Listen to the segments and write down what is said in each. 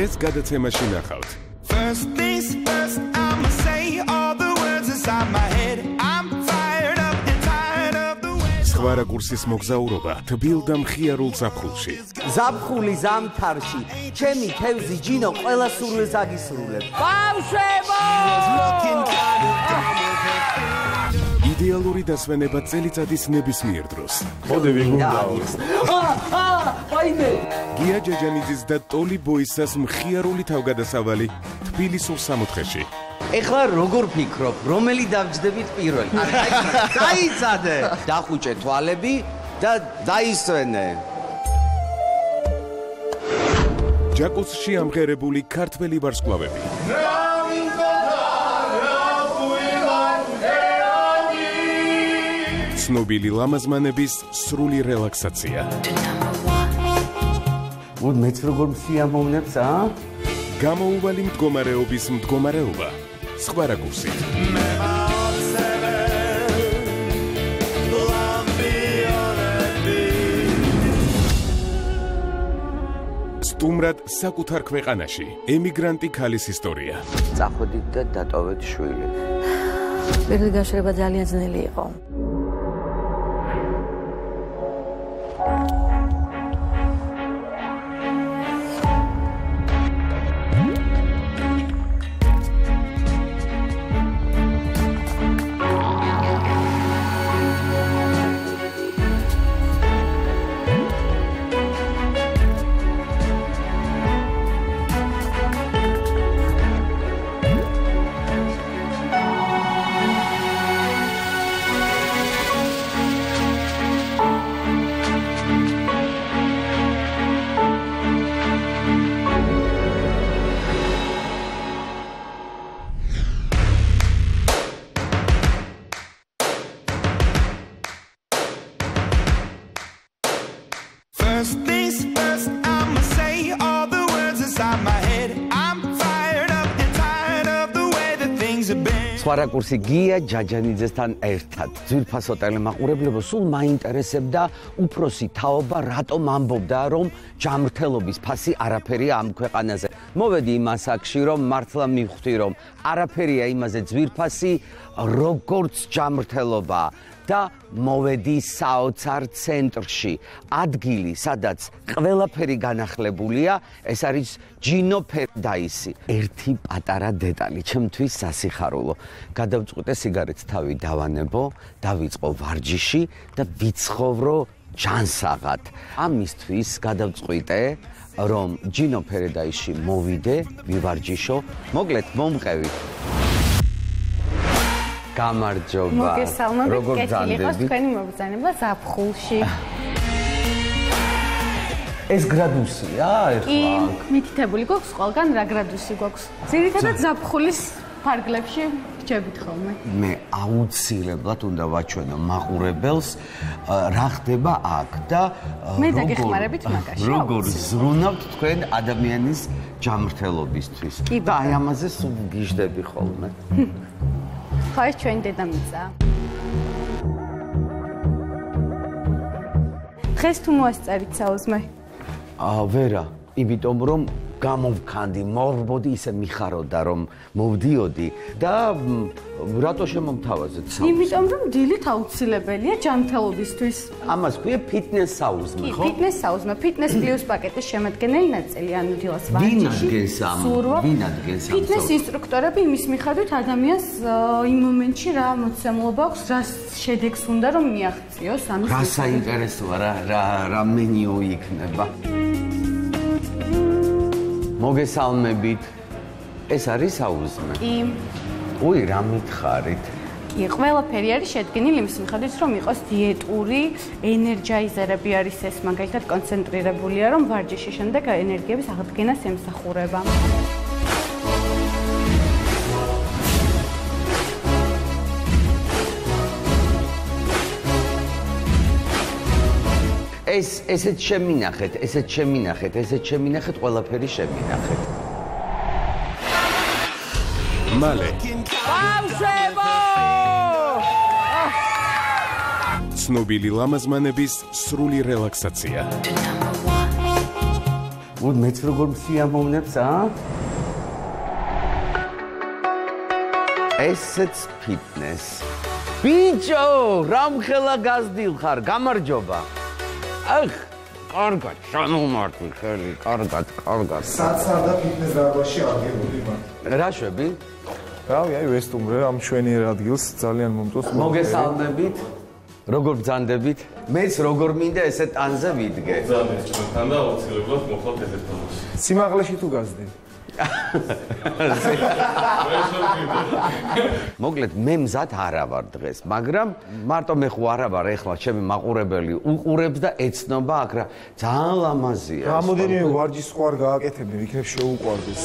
დღეს გადაცემაში ნახავთ. First things first, I'ma say all the words inside my head. I'm fired up and tired of the way. სხვა რაკურსის მოგზაურობა თბილ და მხიარულ ზაფხულში. ზაფხული ზამთარში, ჩემი თევზი ჯინო ყველა სურვილს აგისრულებ. ბავშვებო! იდეალური დასვენება წელიწადის ნებისმიერ დროს. მოდი ვიგუნდაოს. ვაიმე! გია ჯაჯანიძის და ტოლი ბოისას მხიარული თავგადასავალი თბილისურ სამოთხეში. ეხლა როგორ ფიქრობ, რომელი დავჯდებით პირველი? დაიცადე! დახუჭე თვალები და დაისვენე. ჯაკუსში ამღერებული ქართველი ვარსკვლავები. ცნობილი ლამაზმანების სრული რელაქსაცია. მეც როგორ მსიამოვნებს, გამოუვალი მდგომარეობის მდგომარეობა. სხვა რაკურსით. სტუმრად საკუთარ ქვეყანაში ემიგრანტი ქალის ისტორია. წახვედით და დატოვეთ შვილი. პირველი გაშრება ძალიან ძნელი იყო. First things first, I'ma say all the words inside my head. I'm fired up and tired of the way that things have been. სხვა რაკურსი გია ჯაჯანიძესთან ერთად. ძვირფასო ტელემაყურებლებო, სულ მაინტერესებდა უფროსი თაობა რატომ ამბობდა, რომ ჯამრთელობის ფასი არაფერია ამ ქვეყანაზე. მოვედი იმ ასაკში, რომ მართლა მივხვდი, რომ არაფერია იმაზე ძვირფასი, როგორც ჯამრთელობა. და მოვედი საოცარ ცენტრში, ადგილი, სადაც ყველაფერი განახლებულია, ეს არის ჯინო ფერდაისი. ერთი პატარა დეტალი, ჩემთვის სასიხარულო. გადავწყვიტე სიგარეტს თავი დავანებო, დავიწყო ვარჯიში და ვიცხოვრო ჯანსაღად. ამისთვის გადავწყვიტე, რომ ჯინო ფერდაისში მოვიდე, ვივარჯიშო, მოკლედ მომყევი. გამარჯობა. მოგესალმებით, კეთილი იყოს თქვენი მობრძანება ზაფხულში. ეს გრადუსია ეხლა? კი, მითითებული გვაქვს ყველგან რა გრადუსი გვაქვს. ძირითადად ზაფხულის ფარგლებში რჩებით ხოლმე. მე აუცილებლად უნდა ვაჩვენო მაყურებელს რა ხდება აქ და მე დაგეხმარებით მაგაში. როგორ ზრუნავთ თქვენ ადამიანის ჯამრთელობისთვის. და აი ამაზე სულ გიждები ხოლმე. ხო, ეს ჩვენი დედამიწაა. დღეს თუ მოასწარით საუზმე? ვერა, იმიტომ რომ გამოვქანდი, მოვბოდი ისე მიხაროდა რომ მოვდიოდი და რატო შემომთავაზეთ საუზმე? იმიტომ რომ დილით აუცილებელია ჯანმრთელობისთვის. ამას ქვია ფიტნეს საუზმე, ხო? ფიტნეს საუზმე, ფიტნეს პლუს პაკეტის შემადგენელი ნაწილი, ანუ დილას ვარჯიში, სურვა. ვინ ადგენს ამ? ფიტნეს ინსტრუქტორები იმის მიხედვით ადამიანს იმ მომენტში რა მოცემულობა აქვს, რა შედეგს უნდა რომ მიაღწიოს, ამის. რა საინტერესოა, რა მენიუ იქნება. მოგესალმებით. ეს არის საუზმე? კი. უი, რა მითხარით? კი, ყველაფერი არის შედგენილი იმის მიხედვით, რომ იყოს დიეტური, ენერგიზერები არის ეს, მაგალითად კონცენტრირებულია, რომ ვარჯიშის შემდეგ ენერგიების აღდგენას ემსახურება. ესეთ შემინახეთ, ყველაფერი შემინახეთ. მალე. ბავშვებო! ცნობილი ლამაზმანების სრული რელაქსაცია. მეც როგორ მსიამოვნებს, ესეც ფიტნეს. ბიჭო, რამხელა გაზდილ ხარ, გამარჯობა. ახ, კარგად, შემომარტვი ხელი, კარგად. საცარ და ფიტნეს დარბაზში აღებული მათ. რა შვები? რავი, აი ვესტუმრე ამ შვენიერ ადგილს ძალიან მომწონს. მოგესალმებით. როგორ ბრძანდებით? მეც როგორ მინდა ესე ტანზე ვიდგე. ძალიან ჩვენთან და აუცილებლად მოხვალთ ესეთ თამაში. სიმაღლეში თუ გაზდი. მოკლედ მე მზად არა ვარ დღეს, მაგრამ მარტო მე ხო არა ვარ ეხლა ჩემი მაყურებელი უყურებს და ეცნობა აქ რა ძალიან ლამაზია. რამოდენიმე ვარჯიშს სხვა არ გააკეთებდი, იქნებ შეუყვარდეს.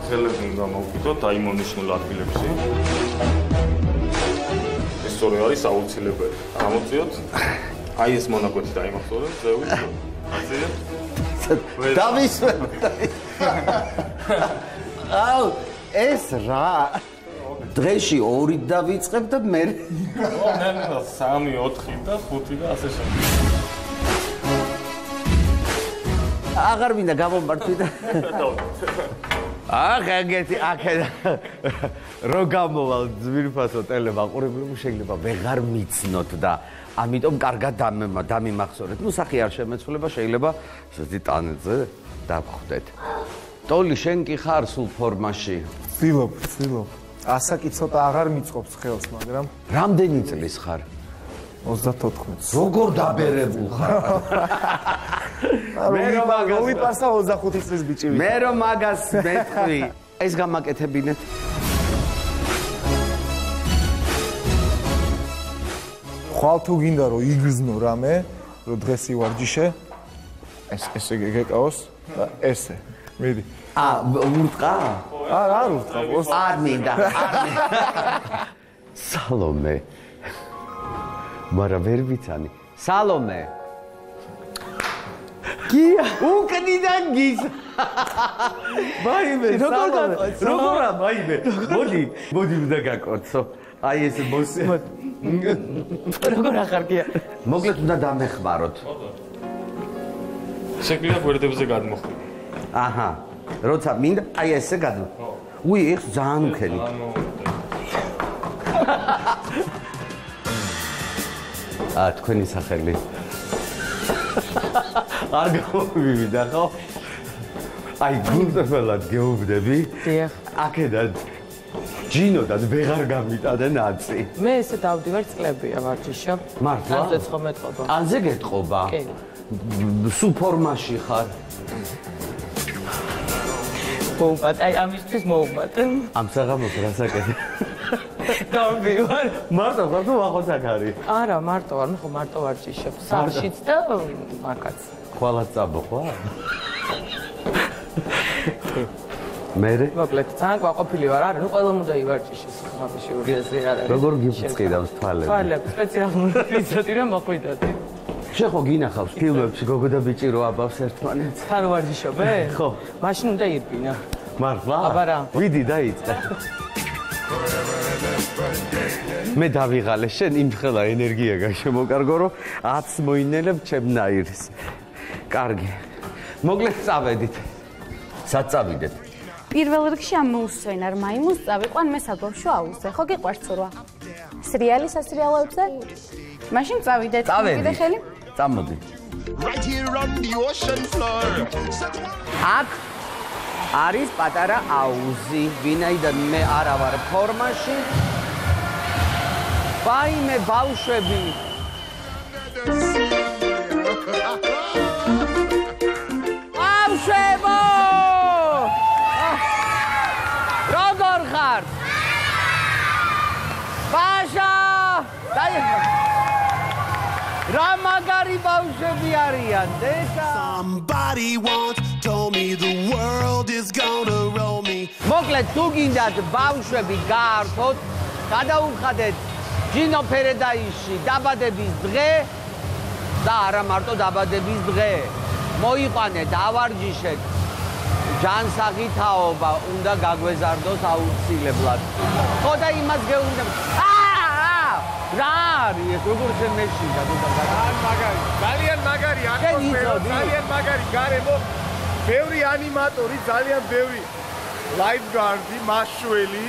ხელები უნდა მოვკიდოთ დაიმონიშნულ ადგილებში. ეს სწორი არის აუცილებელი. ამოწიოთ. აი ეს მონაკვეთი დაიმახსოვრეთ, ზევით. აცია. დავისვენ. აუ, ეს რა? დღეში 2 დავიწყებ და მე ნანა 3, 4 და 5 და ასე შემდეგ. აღარ მინდა გამომართვი და ახ ეგეთი აქედა რო გამოვალ ძვირფასო ტელემაყურებლები შეიძლება ვეღარ მიცნოთ და ამიტომ კარგად დამიმახსოვრეთ. ნუ სახი არ შემეცვლება, შეიძლება ესეთი ტანზე დავხვდეთ. ტოლი შენ კი ხარ სულ ფორმაში? ვცდილობ. ასაკი ცოტა აღარ მიწყობს ხელს, მაგრამ რამდენი წლის ხარ? 34. როგორ დაბერებულ ხარ? მე რომ მოვიპარსა 25 წლის ბიჭი ვიყავ. მე რომ მაგას მეტყვი. ეს გამაკეთებინეთ. ხვალ თუ გინდა რომ იგრძნო რამე, რომ დღეს ივარჯიშე, ესე გეკაოს და ესე. მიდი. ურტყა? არ ურტყა. არ მინდა. სალომე. მაგრამ ვერ ვიცანი. სალომე. გია, უკნიდან გის. მაიმე, როგორა მაიმე. მოდი უნდა გაკორცო. აი ეს მოსე. როგორ ახარ გია? მოკლედ უნდა დამეხმაროთ. შეგვიძლია გვერდებზე გადმოხვიდე. აჰა. როცა მინდა, აი ესე გადმო. უი, ეს ძალიან უქენი. თქვენი სახელი. არ გამოვივიდა ხო? აი გულწრფელად გეუბნები. დიახ. აქედან ჯინოდან ვეღარ გამიტანე ნაცი. მე ესე დავდივარ წლებია ვარჯიშო. მართლა? ანზე ცხომეთყობა. ანზე გეტყობა? კი. სულ ფორმაში ხარ? მოუმატე, აი ამისთვის მოუმატე. ამ საღამოს რასაკეთე? დავდივარ. მარტო ხარ თუ ახოც აქ არის? არა, მარტო ვარ, მე ხო მარტო ვარჯიშობ. სახლშიც და აქაც. ხვალაც წაბო ხო? მერე? მოკლედ, ძალიან კვაყოფილი ვარ, არა, ნუ ყველამ უნდა ივარჯიშოს ხმაში ურიაზე არა. როგორ გიფწყიდავს თვალები? თვალები სპეციალური ფიზიოთი რომ მოხვიდოდი. შენ ხო გინახავს ფილმებში გოგო და ბიჭი რო აბავს ერთმანეთს? თან ვარჯიშობე? ხო. მაშინ უნდა ირბინა. მართლა? აბა რა. ვიდი დაიწყე. მე დავიღალე შენ იმხელა ენერგია გაშემოკარგო რომ 10 მოინელებ ჩემნაირს. კარგი. მოკლედ წავედით. სად წავიდეთ? პირველ რიგში ამ მოუსვენარ მაიმუნს წავიყვან მე საბავშვო აუზზე. ხო გიყვარს ცურვა? სრიალი სასრიალოებზე? მაშინ წავიდეთ. კიდე ხელი? წამოდი. აქ არის პატარა აუზი, ვინაიდან მე არა ვარ ფორმაში. ვაიმე ბავშვები. ბავშვებო! როგორ ხარ? ბაშა! რა მაგარი ბავშვები არიან, დედა! Somebody once told me the world is gonna roll me. მოკლედ თუ გინდათ ბავშვები გაართოთ, გადაუხადეთ ჯინო ფერედაისში დაბადების დღე და არა მარტო დაბადების დღე. მოიყვანეთ, ავარჯიშეთ. ჯანსაღი თაობა უნდა გაგვეზარდოს აუცილებლად. ხო და იმას გეუბნებ. რა არის როგორც მეში და ძალიან მაგარი ატმოსფერო, ძალიან მაგარი გარემო, ბევრი ანიმატორი, ძალიან ბევრი ლაიფგარდი, მაშველი,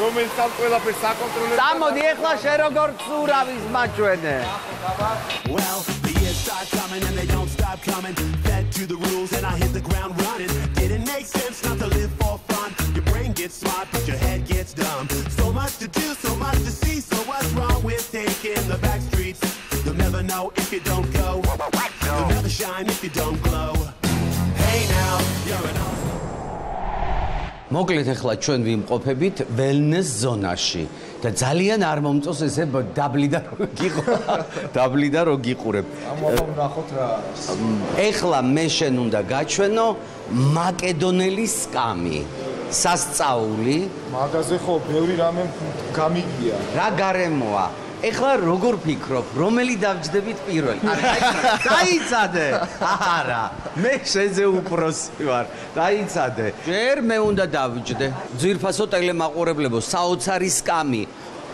რომელიც ამ ყველაფერს აკონტროლებს. წამოდი ეხლა შენ როგორ ცურავის მაჩვენე. Well, the years start coming and they don't stop coming. Fed to the rules and I hit the ground running. Didn't make sense not to live for fun. Your brain gets smart but your head gets dumb. So much to do, so much to see. So what's wrong with taking the back streets? You'll never know if you don't go. You'll never shine if you don't glow. Hey now, you're an მოკლედ ახლა ჩვენ ვიმყოფებით wellness ზონაში და ძალიან არ მომწონს ესე დაბლი და რო გიყურებ. ამიტომ ნახოთ რა არის. ეხლა მე შენ უნდა გაჩვენო მაკედონელი სკამი. სასწაული. მაგაზე ხო ბევრი რამე გამიგია. რა გარემოა? ეხლა როგორ ფიქრობ, რომელი დავჯდებით პირველი? დაიცადე. არა, მე შენზე უფროსი ვარ. დაიცადე. ჯერ მე უნდა დავჯდე. ძვირფასო ტელემაყურებლებო, საოცარი სკამი.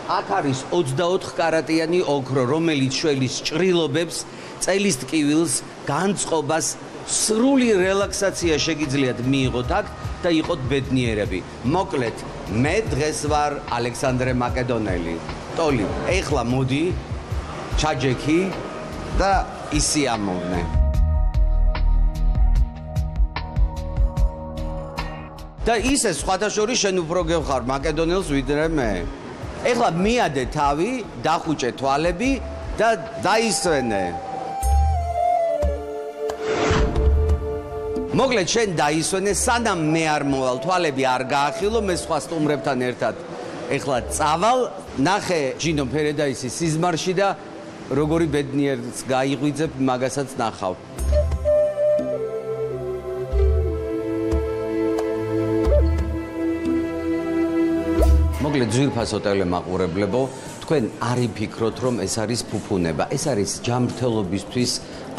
აქ არის 24 კარატიანი ოქრო, რომელიც შველის ჭრილობებს, წელის ტკივილს, განწყობას, სრული რელაქსაცია შეგიძლიათ მიიღოთ აქ და იყოთ ბედნიერები. მოკლედ, მე დღეს ვარ ალექსანდრე მაკედონელი. ტოლი, ეხლა მოდი, ჩაჯექი და ისიამოვნე. და ისე სხვათა შორის შენ უფრო გევხარ მაკედონელს ვიდრე მე. ეხლა მიადე თავი, დახუჭე თვალები და დაისვენე. მოკლედ შენ დაისვენე, სანამ მე არ მოვალ, თვალები არ გაახილო, მე სხვა სტუმრებთან ერთად. ეხლა წავალ, ნახე ჯინო ფერედაისის სიზმარში და როგორი ბედნიერს გაიღვიძებ, მაგასაც ნახავ. მოკლედ ძვირფასო ტელემაყურებლებო, თქვენ არ იფიქროთ, რომ ეს არის ფუფუნება, ეს არის ჯანმრთელობისთვის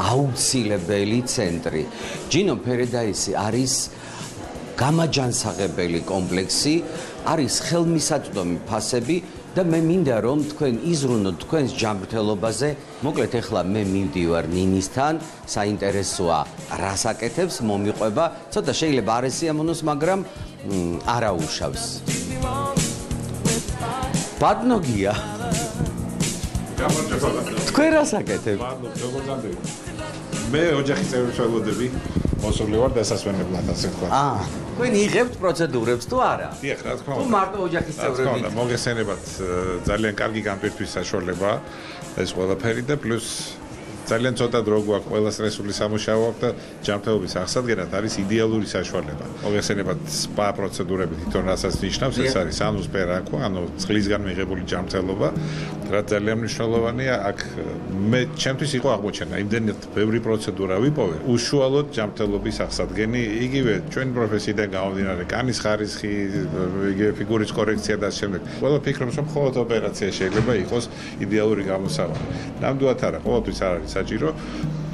აუცილებელი ცენტრი. ჯინო ფერედაისი არის გამაჯანსაღებელი კომპლექსი, არის ხელმისაწვდომი ფასები და მე მინდა რომ თქვენ იზრუნოთ თქვენს ჯანმრთელობაზე. მოკლედ ეხლა მე მივდივარ ნინისთან, საინტერესოა რას აკეთებს, მომიყვება, ცოტა შეიძლება არ ესიამოვნოს, მაგრამ არაუშავს. ბატონოგია. თქვენ რას აკეთებ? მე ოჯახის წევრი ველოდები. მოსული ვარ დასასვენებლად ასე თქვა. თქვენ იღებთ პროცედურებს თუ არა? დიახ, რა თქმა უნდა. თუ მარტო ოჯახის წევრები. მოგესალმებათ, ძალიან კარგი გამპირთვის საშუალება ეს ყველაფერი და პლუს ძალიან ცოტა დრო გვაქვს, ყველა სტრესული სამუშაო აქვს და ჯანმრთელობის აღსადგენად არის იდეალური საშუალება. მოგესალმებათ, სპა პროცედურები თვითონ რასაც ნიშნავს, ეს არის ანუს პერაკო, ანუ წყლისგან მიღებული ჯანმრთელობა, რაც ძალიან მნიშვნელოვანია. აქ მე ჩემთვის იყო აღმოჩენა, იმდენად ბევრი პროცედურა ვიპოვე, უშუალოდ ჯანმრთელობის აღსადგენი, იგივე ჩვენი პროფესიიდან გამომდინარე, კანის ხარისხი, იგივე ფიგურის კორექცია და შემდეგ. ყველა ფიქრობს, რომ მხოლოდ ოპერაცია შეიძლება იყოს იდეალური გამოსავალი. ნამდვილად არა, ყოველთვის არ არის საჭირო.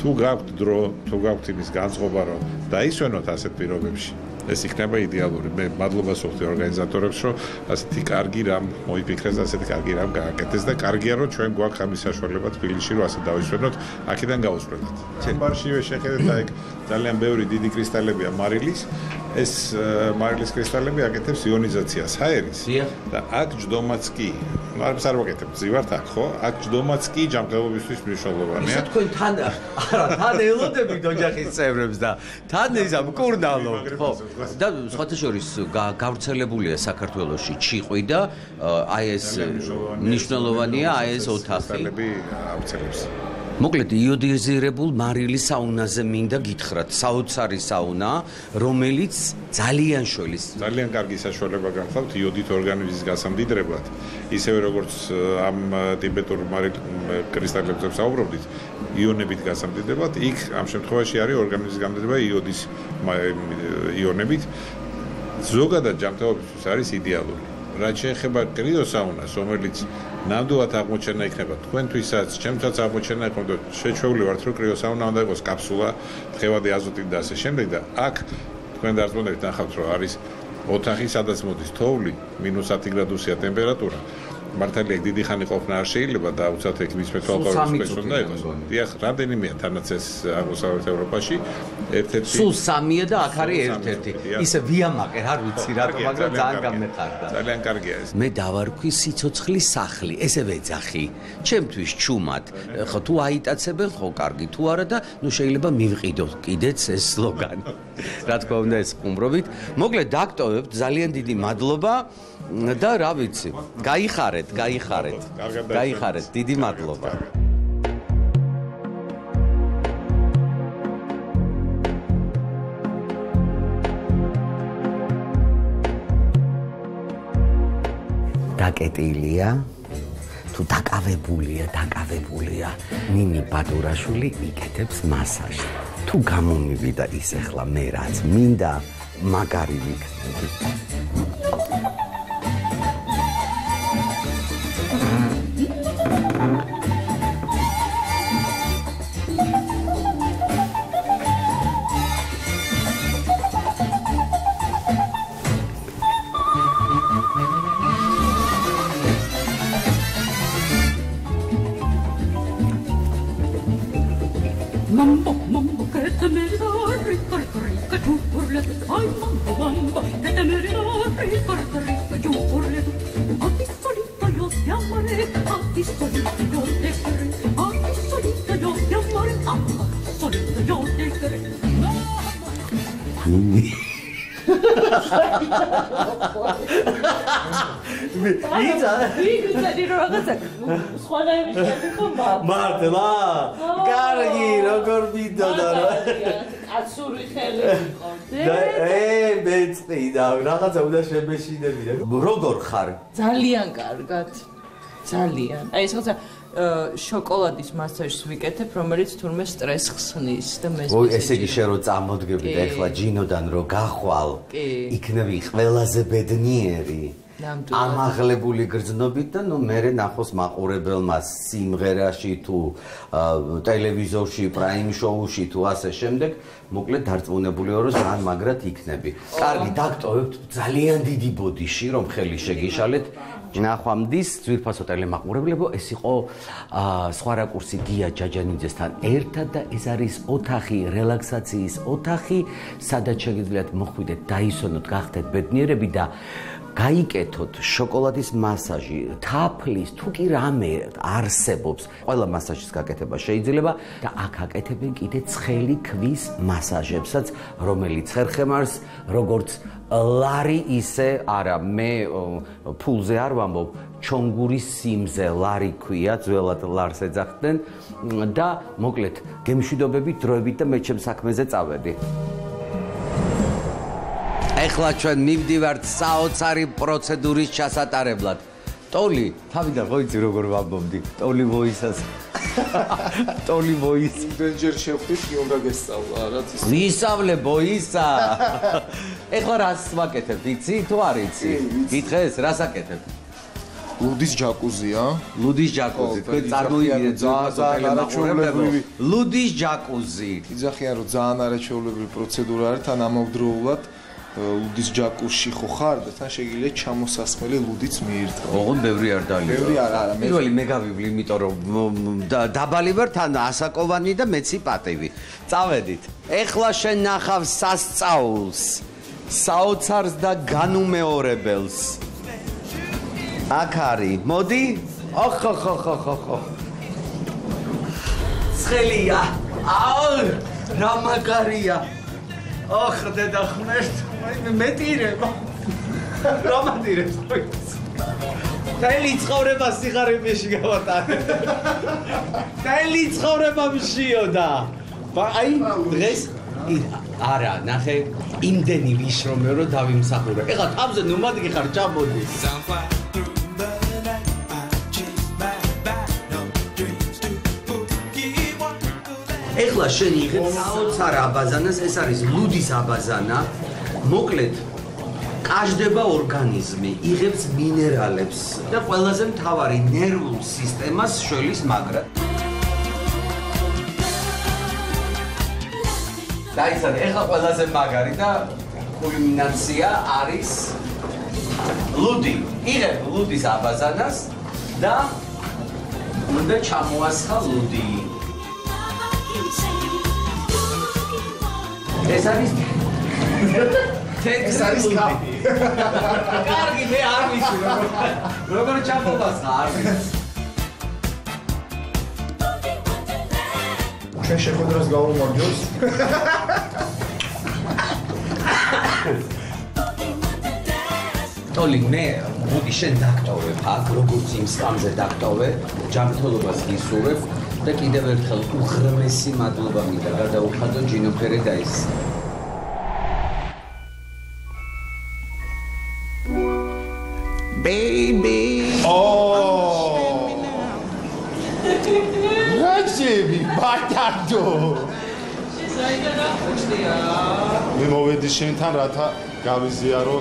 თუ გაქვთ დრო, თუ გაქვთ იმის განწყობა, რომ დაისვენოთ ასეთ პირობებში, ეს იქნება იდეალური. მე მადლობას ვუხდი ორგანიზატორებს, რომ ასეთი კარგი რამ მოიფიქრეს, ასეთი კარგი რამ გააკეთეს და კარგია, რომ ჩვენ გვაქვს ამის საშუალება თბილისში, რომ ასე დავისვენოთ, აქედან გავუსწრებთ. ჩემბარშივე შეხედეთ, აი ძალიან ბევრი დიდი კრისტალებია მარილის. ეს მარილის კრისტალები აკეთებს იონიზაციას ჰაერის და აქ ჯდომაც კი არც არ ვაკეთებ ძივართ აქ ხო აქ ჯდომაც კი ჯანმრთელობისთვის მნიშვნელოვანია. ისე თქვენ თან თან ელოდებით ოჯახის წევრებს და თან ისა მკურნალობთ ხო და სხვათა შორის გავრცელებულია საქართველოში ჩიყვი და აი ეს მნიშვნელოვანია აი ეს ოთახი ავრცელებს. მოკლედ იოდიზირებულ მარილის საუნაზე მინდა გითხრათ, საოცარი საუნა, რომელიც ძალიან შველის. ძალიან კარგი საშუალება გახლავთ იოდით ორგანიზმის გასამდიდრებლად, ისევე როგორც ამ ტიბეტურ კრისტალებზე ვსაუბრობდით, იონებით გასამდიდრებლად, იქ ამ შემთხვევაში არის ორგანიზმის გამდიდრება იოდის იონებით. ზოგადად ჯანმრთელობისთვის არის იდეალური. რაც შეეხება კრიოსაუნას, რომელიც ნამდვილად აღმოჩენა იქნება თქვენთვისაც, ჩემთვისაც აღმოჩენა იქნება, შეჩვეული ვართ, რომ კრიოსაუნა უნდა იყოს კაფსულა, თხევადი აზოტით და ასე შემდეგ და აქ თქვენ დარწმუნებით ნახავთ, რომ არის ოთახი, სადაც მოდის თოვლი, -10 გრადუსია ტემპერატურა. მართალია დიდი ხანი ყოფნა არ შეიძლება და უცად ეგ მის მეთვალყურების უნდა იყოს. დიახ, რამდენიმეა თანაც ეს აღმოსავლეთ ევროპაში ერთ-ერთი სულ 3-ია და აქ არის ერთ-ერთი. ისე ვიამაყე, არ ვიცი რატო, მაგრამ ძალიან გამეყარდა. ძალიან კარგია ეს. მე დავარქვი სიცოცხლის სახლი, ესე ვეძახი. ჩემთვის ჩუმად. ხო თუ აიტაცებენ ხო კარგი, თუ არა და ნუ შეიძლება მივყიდოთ კიდეც ეს სლოგანი. რა თქმა უნდა ეს ხუმრობით. მოკლედ დაგტოვებთ, ძალიან დიდი მადლობა და რა ვიცი, გაიხარეთ. გაიხარეთ, დიდი მადლობა. დაკეტილია თუ დაკავებულია ნინი ბადურაშვილი იკეთებს მასაჟს თუ გამომივიდა ის ახლა მე რაც მინდა მაგარი ვიქნები მართლა? კარგი, როგორ მინდოდა რა? აცური ხელი იყო. მეწყიდა, რაღაცა უნდა შემეშინებინა. როგორ ხარ? ძალიან კარგად. ძალიან. აი ეს ხოცა შოკოლადის მასაჟს ვიკეთებ, რომელიც თურმე სტრესს ხსნის და მე ой, ესე იგი შენ რო წამოდგები და ეხლა ჯინოდან რო გახვალ, იქნები ყველაზე ბედნიერი. ამაღლებული გრძნობით და ნუ მე ნახოს მაყურებელმა სიმღერაში თუ ტელევიზორში, პრაიმ შოუში თუ ასე შემდეგ, მოკლედ დარწმუნებული ვარ, რომ ძალიან მაგრად იქნები. კარგი, დაგტოვებთ ძალიან დიდი ბოდიში, რომ ხელი შეგიშალეთ. ნახვამდის ძვირფასო ტელემაყურებლებო, ეს იყო სხვა რაკურსი გია ჯაჯანიძესთან ერთად და ეს არის ოთახი, რელაქსაციის ოთახი, სადაც შეგიძლიათ მოხვიდეთ, დაისვენოთ, გახდეთ ბედნიერები და გაიკეთოთ შოკოლადის მასაჟი, თაფლის, თუ კი რამე არსებობს, ყველა მასაჟის გაკეთება შეიძლება და აქ აკეთებენ კიდე ცხელი ქვის მასაჟებსაც, რომელიც ხერხემარს, როგორც ლარი ისე, არა, მე ფულზე არ ვამბობ, ჩონგურის სიმზე ლარი ქვია, ძველად ლარს ეძახდნენ და მოკლედ გემშვიდობებით დროებით და მე ჩემ საქმეზე წავედი. ეხლა ჩვენ მივდივართ საოცარი პროცედურის ჩასატარებლად. ტოლი, თავიდან ხო იცი როგორ ვამბობდი? ტოლი მოისას. ტოლი მოის. იმდენჯერ შევხვდით, კი უნდა გესწავლა, რაც ის. ვისწავლე ბოისა. ეხლა რას ვაკეთებ, იცი თუ არ იცი? გითხეს, რას აკეთებ? ლუდის ჯაკუზია. ლუდის ჯაკუზი. თქვენ წარმოიდგინეთ ძალიან არაჩვეულებრივი. ლუდის ჯაკუზი. იძახიან რომ ძალიან არაჩვეულებრივი პროცედურა არის, თან ამავდროულად ლუდის ჯაკუზში ხო ხარ და თან შეგიძლია ჩამოსასმელი ლუდიც მიირთო. ოღონდ ბევრი არ დალიო. ბევრი არა. პირველი მე გავივლი, იმიტომ რომ დაბალი ვარ, თან ასაკოვანი და მეცი პატივი. წავედით. ეხლა შენ ნახავ სასწაულს, საოცარს და განუმეორებელს. აქ არის. მოდი. ოხ. ცხელია. აუ, რა მაგარია. ოხ, დედა ხმერთ. მეტირება. რა მატირებს? თელი ცხოვრება სიღარიბეში გავატარე. თელი ცხოვრება მშიოდა. აი, დღეს არა, ნახე, იმდენი ვიშრომე რომ დავიმსახურე. ეხლა თავზე ნუ მადგი ხარ, ჩამოდი. ეხლა შენ იღებ საოცარ აბაზანას, ეს არის ლუდის აბაზანა. მოკლედ კაშდება ორგანიზმი, იღებს მინერალებს და ყველაზე მთავარი ნერვულ სისტემას შველის მაგრა. დაიცადე, ეხლა ყველაზე მაგარი და კულმინაცია არის ლუდი. იღებ ლუდის აბაზანას და უნდა ჩამოასხა ლუდი. ეს არის ეს არის კაფე. კარგი, მე არ ვიცი როგორ ჩამოვასხა არ ვიცი. ჩვენ შეხვედრას გავუმარჯოს. ტოლი მე მოდი შენ დაქტოვებ აქ როგორც იმ სტამზე დაქტოვე ჯანმრთელობას გისურვებ და კიდევ ერთხელ უღრმესი მადლობა მინდა გადაუხადო ჯინო ფერედაის baby რაჭები ბატარდო მე მოვედი შენთან რათა გავიზიარო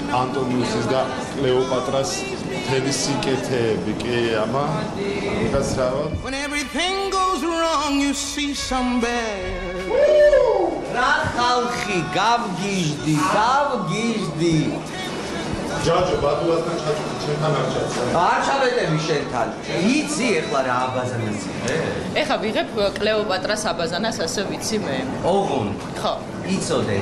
ანტონიუსის და კლეოპატრას მთელი სიკეთეები კი ამა მაგას რავა When everything goes wrong you see some bad რა ხალხი გავგიჟდი ჯაჯო ბატულასთან შენთან არ ჩაცა არ ჩავედები შენთან იცი ეხლა რა აბაზანას იღე ეხა ვიღებ კლეოპატრას აბაზანას ასე ვიცი მე ოღონდ ხო იცოდე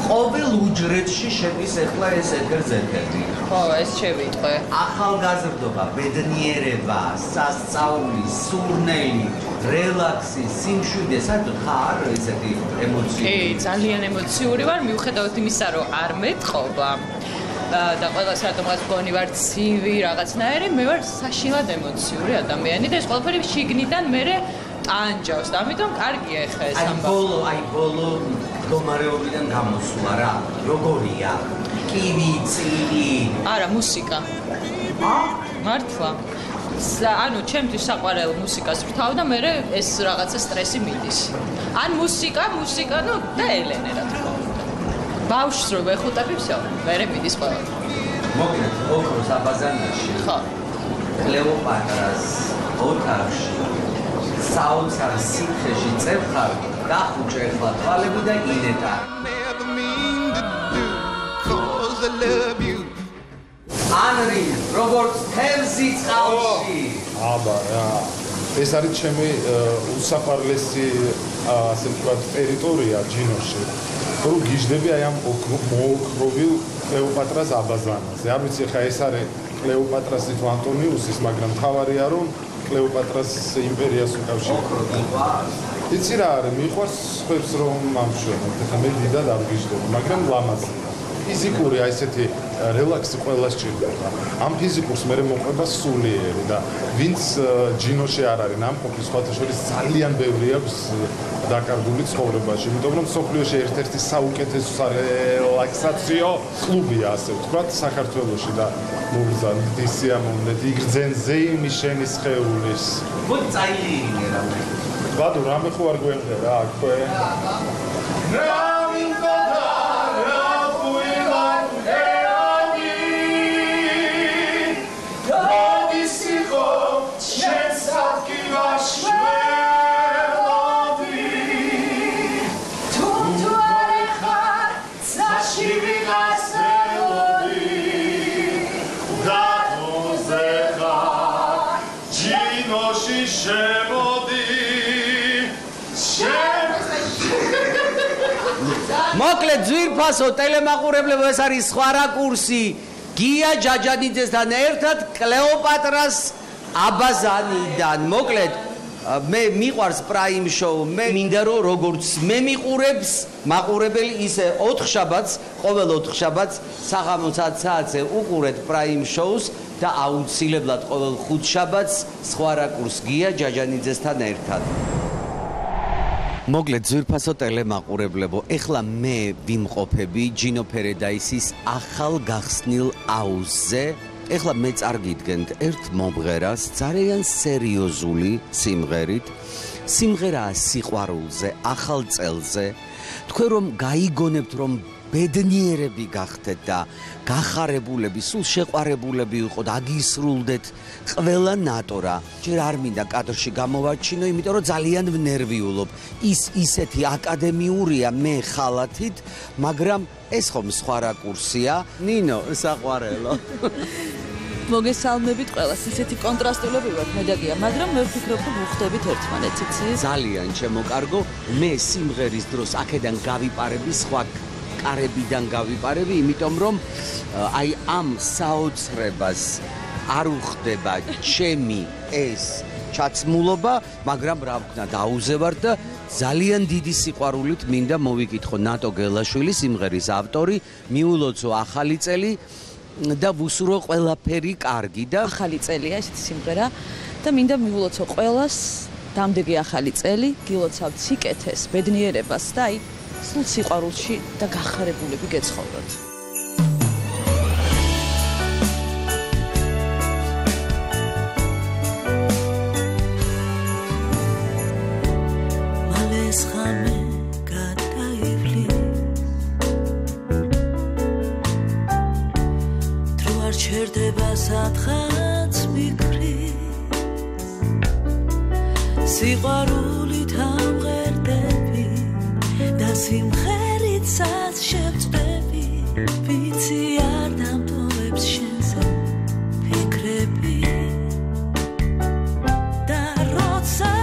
ყოველ უჯრედში შედის ეხლა ეს ეთერზეთები. ხო, ეს შევიტყვე. ახალგაზრდობა, ბედნიერება, სასწაული, სურნელი, რელაქსი, სიმშვიდე, საერთოდ ხარ ესეთი ემოციური? კი, ძალიან ემოციური ვარ, მიუხედავად იმისა, რომ არ მეტყობა. და ყველა საათომაც მგონი ვარ ცივი რაღაცნაირი, მე ვარ საშინლად ემოციური ადამიანი და ეს ყველაფერი შიგნიდან მე ტანჯავს და ამიტომ კარგია ეხა ეს ამბავი. აი ბოლო მდგომარეობიდან გამოსვლა რა, როგორია? კივი, წილი. არა, მუსიკა. მართლა. ანუ ჩემთვის საყვარელ მუსიკას ვთავ და მე ეს რაღაცა სტრესი მიდის. ან მუსიკა, ნუ და ელენე რა თქმა უნდა. ბავშვს რო ვეხუტები, всё, მე მიდის ყველა. მოკლედ, ოქროს აბაზანაში. ხო. კლეოპატრას ოთახში საოცარ სითხეში წევხარ დახუჭე ეხლა თვალები და ინეტა. ანრი, როგორც თევზი წყალში. აბა რა. ეს არის ჩემი უსაყვარლესი ასე ვთქვათ ტერიტორია ჯინოში. რომ გიждები აი ამ მოოქროვილ კლეოპატრას აბაზანაზე. არ ვიცი ხა ეს არის კლეოპატრასის თუ ანტონიუსის, მაგრამ თავარია რომ კლეოპატრას იმპერიას უკავშირდება. იცი რა არის, მიყვარს ხებს რომ ამშვენოთ. ხა მე დიდად არ გიждები, მაგრამ ლამაზია. ფიზიკური აი ესეთი რელაქსი ყველას ჭირდება. ამ ფიზიკურს მე მოყვება სულიერი და ვინც ჯინოში არ არის ნამყოფი, სხვათა შორის ძალიან ბევრი აქვს დაკარგული ცხოვრებაში, იმიტომ რომ სოფლიოში ერთ-ერთი საუკეთესო რელაქსაციო კლუბია, ასე ვთქვათ, საქართველოში და მოგზავნით სიამოვნეთ იგრძენზე იმი შენი სხეულის. მოდი წაილინე რამე. ბადო რამე ხო არ გვერდე რა, აქვე. მოკლედ ძვირფასო ტელემაყურებლებო ეს არის სხვა რაკურსი გია ჯაჯანიძესთან ერთად კლეოპატრას აბაზანიდან მოკლედ მე მიყვარს პრაიმ შოუ მე მინდა რომ როგორც მე მიყურებს მაყურებელი ისე 4 შაბათს ყოველ 4 შაბათს საღამოს 10 საათზე უყურეთ პრაიმ შოუს და აუცილებლად ყოველ 5 შაბათს სხვა რაკურს გია ჯაჯანიძესთან ერთად მოკლედ ძვირფასო ტელემაყურებლებო, ეხლა მე ვიმყოფები ჯინო ფერედაისის ახალ გახსნილ აუზზე. ეხლა მე წარგიდგენთ ერთ მომღერას ძალიან სერიოზული სიმღერით. სიმღერაა სიყვარულზე, ახალ წელზე. თქვენ რომ გაიგონებთ რომ ბედნიერები გახდეთ და გახარებულები, სულ შეყვარებულები იყოთ, აგისრულდეთ ყველა ნატორა. ჯერ არ მინდა კადრში გამოვაჩინო, იმიტომ რომ ძალიან ვნერვიულობ. ისეთი აკადემიურია მე ხალათით, მაგრამ ეს ხომ სხვა რაკურსია. ნინო, საყვარელო. მოგესალმებით ყველას. ესეთი კონტრასტულები ვართ მე და გია, მაგრამ მე ვფიქრობ, რომ ვუხდებით ერთმანეთს. ძალიან ჩემო კარგო, მე სიმღერის დროს აქედან გავიპარები, სხვა კარებიდან გავიპარები, იმიტომ რომ აი ამ საოცრებას არ უხდება ჩემი ეს ჩაცმულობა, მაგრამ რა ვქნა, დაუზევარ და ძალიან დიდი სიყვარულით მინდა მოვიკითხო ნატო გელაშვილი, სიმღერის ავტორი, მიულოცო ახალი წელი და ვუსურვო ყველაფერი კარგი და ახალი წელია ეს სიმღერა და მინდა მიულოცო ყველას დამდეგი ახალი წელი, გილოცავთ სიკეთეს, ბედნიერებას და აი სულ სიყვარულში და გახარებულები გეცხოვროთ. სადღაც მიქრის სიყვარულით ამღერდები და სიმღერითაც შევწყვები ვიცი არ დამტოვებს შენზე ფიქრები და როცა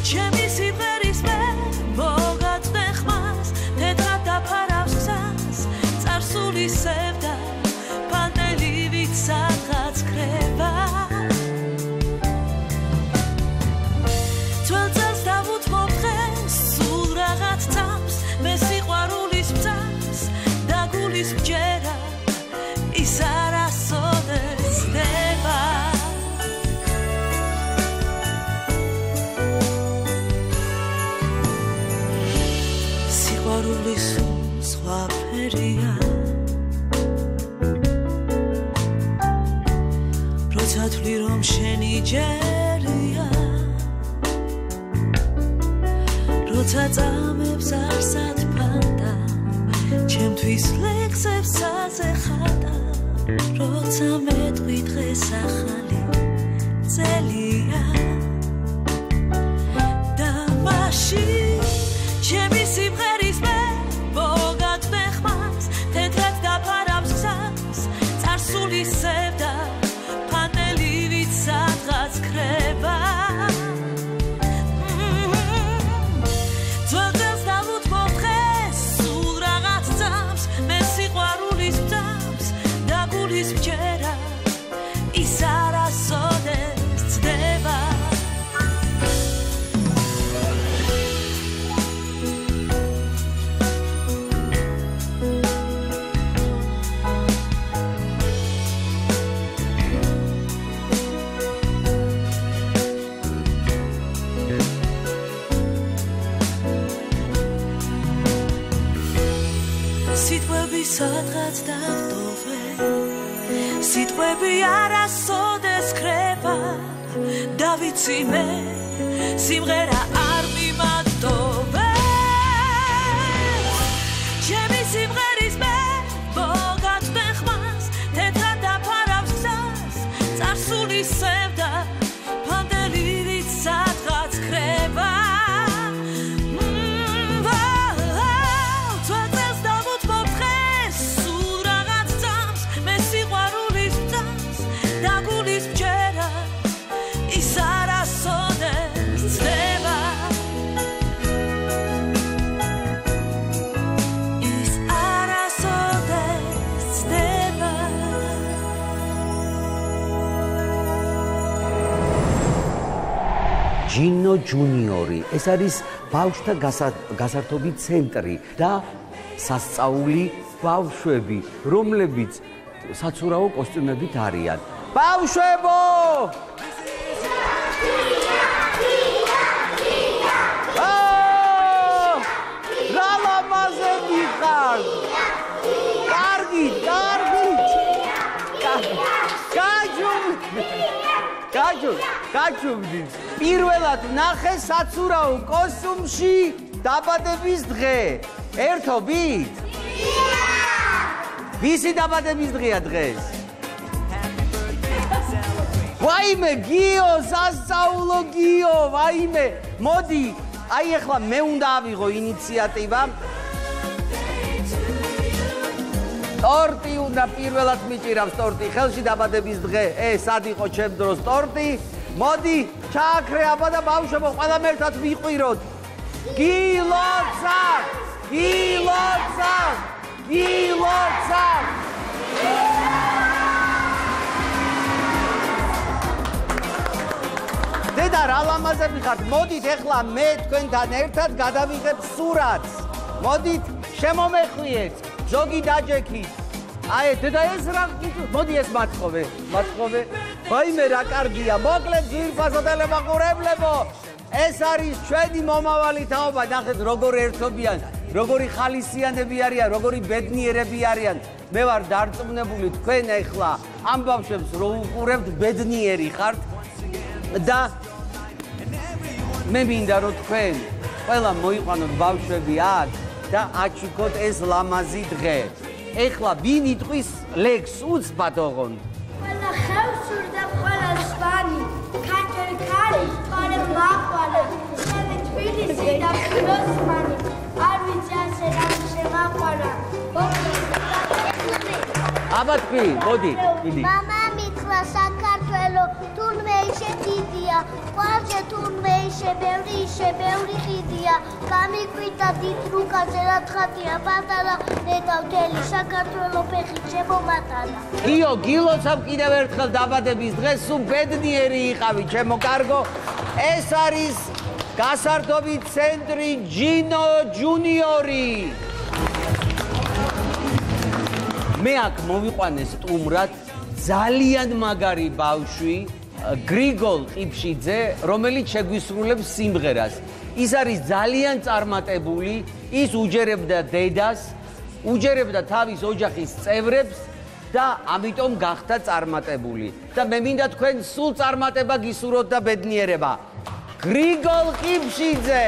ჩემი სიმღერის მე მოგაწვდე ხმას თეთრად დაფარავს გზას წარსული სევდა სადღაც ქრება თვალ წელს დავუთმობ დღეს სულ რაღაც წამს მე სიყვარულის ბძანს და გულის მჯერა ის არასოდეს ხდება სიყვარულის სხვა ფერია თვლი რომ შენი ჯერია როცა წამებს არსად ფანტა ჩემთვის ლექსებს საზეხატა როცა მეტყვი დღეს ახალი წელია და მაშინ ჩემი სიმღერის მე მოგაწვდე ხმას თეთრად დაფარავს გზას წარსული სევდა სადღაც ქრება ძველს დავუთმობ დღეს სულ რაღაც წამს მე სიყვარულის ბძანს და გულის მჯერა ის არასოდეს ცდება სადღაც დავტოვე სიტყვები არასოდეს ქრება და ვიცი მე სიმღერა არ მიმატოვე ჩემი სიმღერის მე მოგაწვდე ხმას თეთრად დაფარავს გზას წარსული სევდა ფანტელივით სადღაც ქრება ჯინო ჯუნიორი ეს არის ბავშვთა გასართობი ცენტრი და სასწაული ბავშვები რომლებიც საცურაო კოსტიუმებით არიან ბავშვებო რა ლამაზები ხარ კარგი გაჯობდი პირველად ნახე საცურაო კოსტუმში დაბადების დღე ერთობით ვისი დაბადების დღეა დღეს ვაიმე გიო სასწაულო გიო ვაიმე მოდი აი ახლა მე უნდა ავიღო ინიციატივა ტორტი უნდა პირველად მიჭირავს ტორტი ხელში დაბადების დღე ეს სად იყო ჩემ დროს ტორტი მოდი ჩააქრე აბა და ბავშვებო ყველამ ერთად ვიყვიროთ გილოცა დედა რა ლამაზები ხართ მოდით ეხლა მე თქვენთან ერთად გადავიღებ სურათს მოდით შემომეხვიეთ ზოგი დაჯექით აი დედა ეს რა მოდი ეს მათხოვე ვაიმე რა კარგია მოკლედ ძვირფასო ტელემაყურებლებო ეს არის ჩვენი მომავალი თაობა ნახეთ როგორ ერთობიან როგორი ხალისიანები არიან როგორი ბედნიერები არიან მე ვარ დარწმუნებული თქვენ ეხლა ამ ბავშვებს რო უყურებთ ბედნიერი ხართ და მე მინდა რომ თქვენ ყველა მოიყვანოთ ბავშვები აქ და აჩუქოთ ეს ლამაზი დღე. ეხლა ვინ იტყვის ლექს უცბად ოღონდ? ყველა ხევსური და ყველა სვანი, ქართველი ქალი, ყველა მაყვალა, შევე თბილისი და ფიროსმანი, არ ვიცი ასე რა შემაყვალა. აბა თქვი, მოდი, დიდი. მამა მითხრა საქართველო თურმე ისე დიდია, ყვალზე თურმე ისე ბევრი ხიდია, გამიკვირდა დიდ რუკაზე რა თხატია პატარა, ნეტავდელი საქართველო ფეხით შემომატანა. იო, გილოცავ კიდევ ერთხელ დაბადების დღეს, სულ ბედნიერი იყავი, ჩემო კარგო. ეს არის გასართობი ცენტრი ჯინო ჯუნიორი. მე აქ მოვიყვანე სტუმრად ძალიან მაგარი ბავშვი გრიგოლ ყიფშიძე, რომელიც შეგვისრულებს სიმღერას. ის არის ძალიან წარმატებული, ის უჯერებდა დედას, უჯერებდა თავის ოჯახის წევრებს და ამიტომ გახდა წარმატებული. და მე მინდა თქვენ სულ წარმატება გისურვოთ და ბედნიერება. გრიგოლ ყიფშიძე.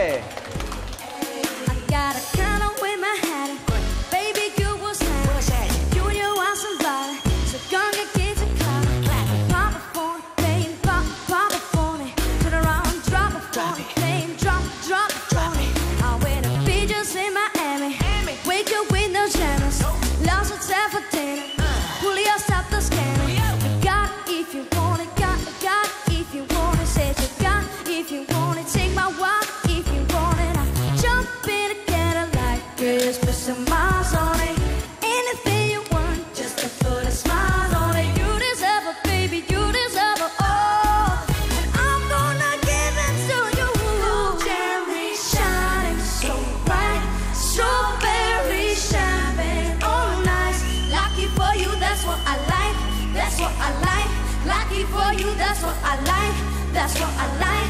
That's what I like.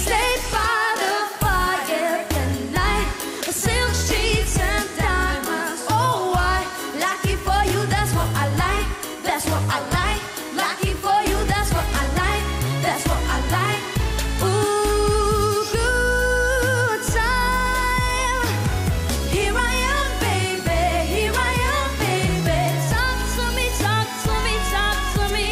Stay by the fire tonight. Silk sheets and diamonds. Oh, why? Lucky for you. That's what I like. That's what I like. Lucky for you. That's what I like. That's what I like. Ooh, good time. Here I am, baby. Here I am, baby. Talk to me, talk to me, talk to me.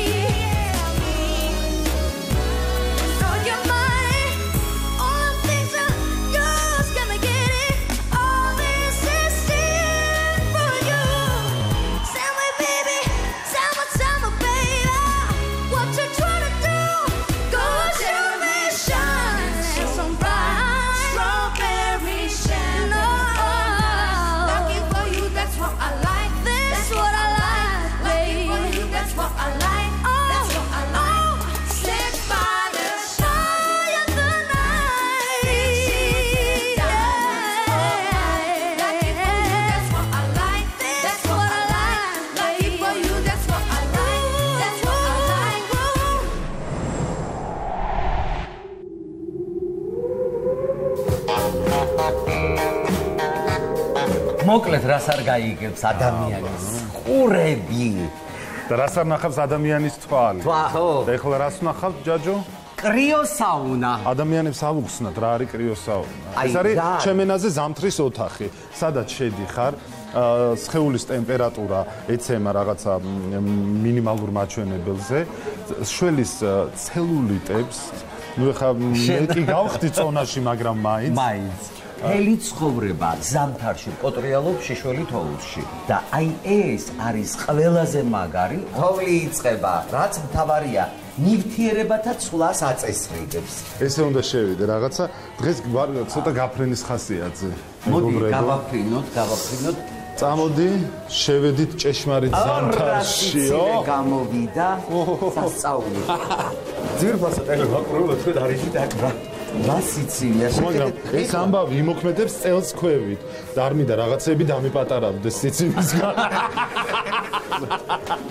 მოკლედ რას არ გაიგებს ადამიანის ყურები და რას არ ნახავს ადამიანის თვალი ხო და ეხლა რას ნახავთ ჯაჯო კრიოსაუნა ადამიანებს ავუხსნათ რა არის კრიოსაუნა ეს არის ჩემენაზე ზამთრის ოთახი სადაც შედიხარ სხეულის ტემპერატურა ეცემა რაღაცა მინიმალურ მაჩვენებელზე შველის ცელულიტებს ნუ ეხა მე კი გავხდი წონაში მაგრამ მაინც მთელი ცხოვრება ზამთარში პოტრიალობს შიშველი თოვლში და აი ეს არის ყველაზე მაგარი თოვლი იწყება რაც მთავარია ნივთიერებათა ცვლას აწესრიგებს ესე უნდა შევიდე რაღაცა დღეს ცოტა გაფრენის ხასიათზე მოდი გავაფრინოთ წამოდი შევედით ჭეშმარიტ ზამთარშიო გამოვიდა სასწაული ძირფასო ტელევიზორზე თქვენ არიშით აქ ლასიცილია მაგრამ ეს ამბავი იმოქმედებს წელს ქვევით და არ მინდა რაღაცები დამიპატარავდეს სიცივისგან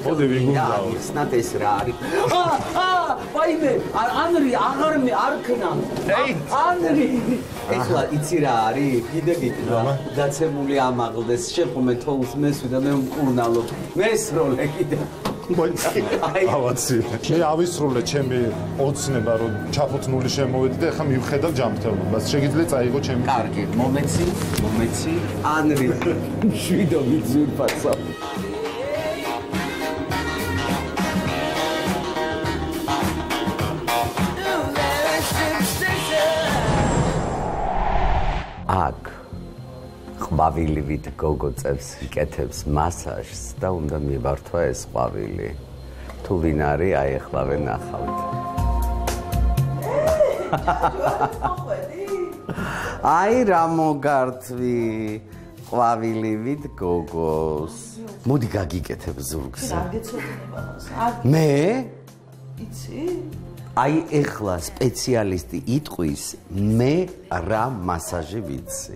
მოდი ვიგუნდაო ისნად ეს რა არის ვაიმე ანრი აღარმე არ ქნა ანრი ეხლა იცი რა არის კიდე გიტყვა დაცემული ამაღლდეს შეხომე თოვლს მესვი და მე მკურნალობ მესროლე კიდე ავაცი მე ავისრულე ჩემი ოცნება რომ ჩაფუთნული შემოვედი და ეხლა მივხედავ ჯანმრთელობას შეგიძლია წაიღო ჩემი კარგი მომეცი ანრი შვიდო ვიძურფასო აქ ყვავილივით გოგო წევს იკეთებს მასაჟს და უნდა მივართვა ეს ყვავილი თუ ვინ არის აი ახლა ვენახავთ აი რა მოგართვი ყვავილივით გოგოს მოდი გაგიკეთებ ზურგს მე იცი აი ეხლა სპეციალისტი იტყვის მე რა მასაჟი ვიცი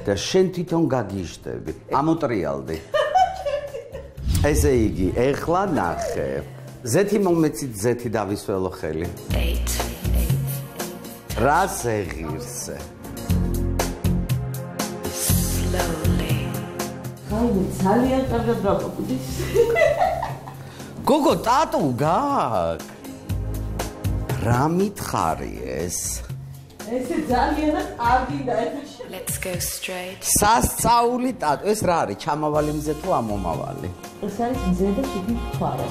და შენ თვითონ გაგიჟდები ამოტრიალდი ესე იგი ეხლა ნახე ზეთი მომეცით ზეთი დავისველო ხელი რა ზეღირსე ხაი ძალიან კარგად გაყვდის გოგო ტატუ გაქვს რა მითხარი ეს? ესე ძალიან კარგი და Let's go straight. სასწაული ტატუ, ეს რა არის? ჩამავალი მზე თუ ამომავალი? ეს არის მზე და შიგნით მთვარე.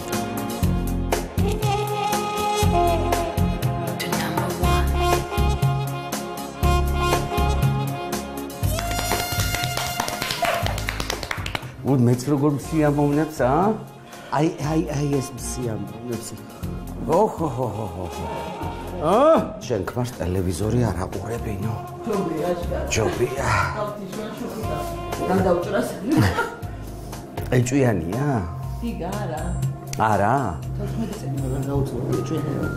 მეც როგორ მსიამოვნებს, აი ეს მსიამოვნებს. ოჰოჰოჰო. შენ ქმარს ტელევიზორი არ აყურებინო. ჯობია. განდაუჭრას. ეჭვიანია? დიგა არა. არა? 14 წელი მაგრამ გაუწევი ეჭვიანია.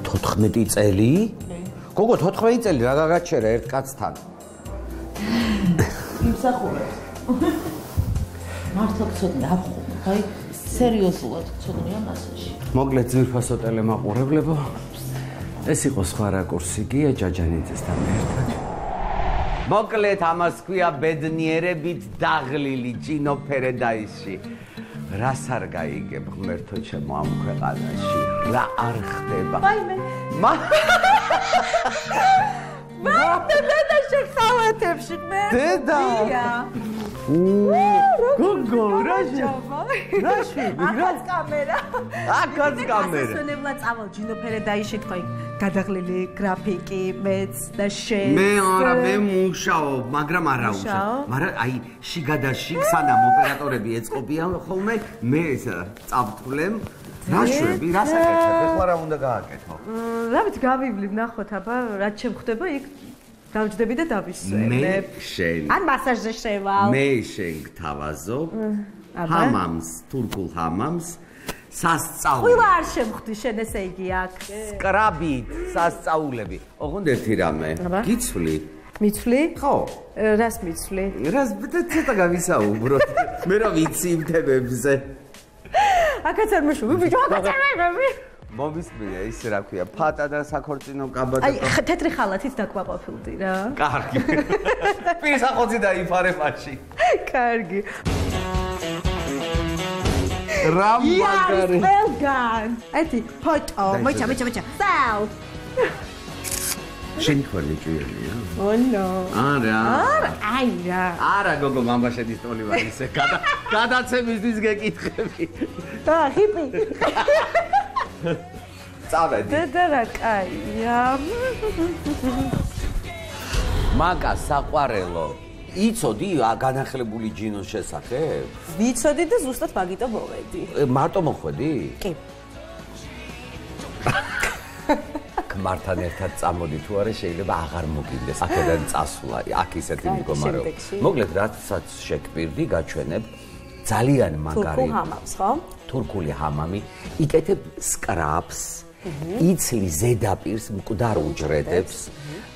14 წელი? გოგო 14 წელი რა გაგაჩერა ერთ კაცთან? იმსახურებს. მართლა ცოტა აფხო, აი სერიოზულად ცოტა მასაში. მოგლეთ ძვირფასო ტელემაყურებლებო. ეს იყო სხვა რაკურსი გია ჯაჯანიძესთან ერთად. მოგლეთ ამას ქვია ბედნიერებით დაღლილი ჯინო ფერედაისში. რას არ გაიგებ ღმერთო ჩემო ამ ქვეყანაში? რა არ ხდება? მაიმე. დედა შეხავათებში ღმერთო. დედა. გოგო რაჟა აკაც კამერა აკაც კამერა ასვენებლა წავალ ჯინო ფერედაიში თქვა გადაღლილი გრაფიკი მეც და შენ მე არა მე მუშაობ მაგრამ არა უშავ მაგრამ აი შიგადაში სანამ ოპერატორები ეწყობიან ხოლმე მე წავთვლემ რაშვები რასაკეთებ ეხლა რა უნდა გააკეთო რა ვიცი გავივლი ვნახოთ აბა რაც შემხდება იქ დავჯდები და დავისვენებ. ან მასაჟზე შევალ. მე შენ გთავაზობ. ჰამამს, თურქულ ჰამამს, სასწაული. ყველა არ შემხვდი შენ ესე იგი აქ. სკრაბით, სასწაულები. ოღონდ ერთი რამე. გიცვლი? მიცვლი? ხო. რას მიცვლი? რას ცოტა გავისაუბროთ. მე რა ვიცი იმ თემებზე. აკაც არ მეშობი, ბიჭო, აკაც არ მეშობი. მომისმენია ის რა ქვია ფატა და საქორწინო კაბადა აი თეთრი ხალათით დაგვაყოფილდი რა კარგი პირსახოცი დაიფარებაში კარგი რა მაგარი ყველგან ეთი ფოტო მოიცა საუ შენი ხვალე ჭირია ონო არა აი რა არა გოგო მამაშენის ტოლი ვარ ისე გადაცემისთვის გეკითხები და ჰიპი წავედი. დედა რა კაია. მაგა საყვარელო. იცოდი განახლებული ჯინოს შესახებ? ვიცოდი და ზუსტად მაგიტომ მოვედი. მარტო მოხვედი? კი. ქმართან ერთად წამოდი თუ არა შეიძლება აღარ მოგინდეს აქედან წასვლა აქ ისეთი მდგომარეობა მოკლედ რაცაც შეგვირდი გაჩვენებ ძალიან მაგარი თურქული ჰამამი იკეთებ სკრაბს იცლი ზედაპირს მკვდარ უჯრედებს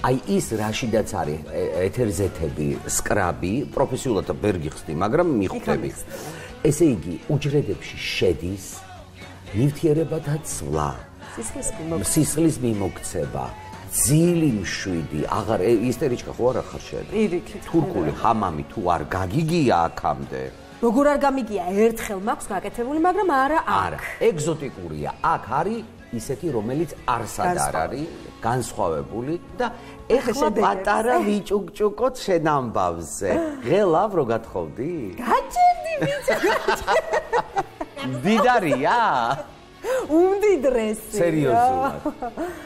აი ის რაშიდაც არის ეთერზეთები სკრაბი პროფესიულად ვერ გიხსნი მაგრამ მიხვდები ესე იგი უჯრედებში შედის ნივთიერებათა ცვლა სისხლის მიმოქცევა, ძილი მშვიდი, აღარ ისტორიჩკა ხო არ ახარ შენ? პირიქით. თურქული ჰამამი თუ არ გაგიგია აქამდე? როგორ არ გამიგია? ერთხელ მაქვს გაკეთებული, მაგრამ არა აქ. არა, ეგზოტიკურია. აქ არის ისეთი, რომელიც არსად არ არის, განსხვავებული და ეხლა პატარა ვიჭუკჭუკოთ შენ ამბავზე. ღელავ რო გათხოვდი? გაჭერდი ბიჭო. დიდარია? უმდიდრესი. სერიოზულად.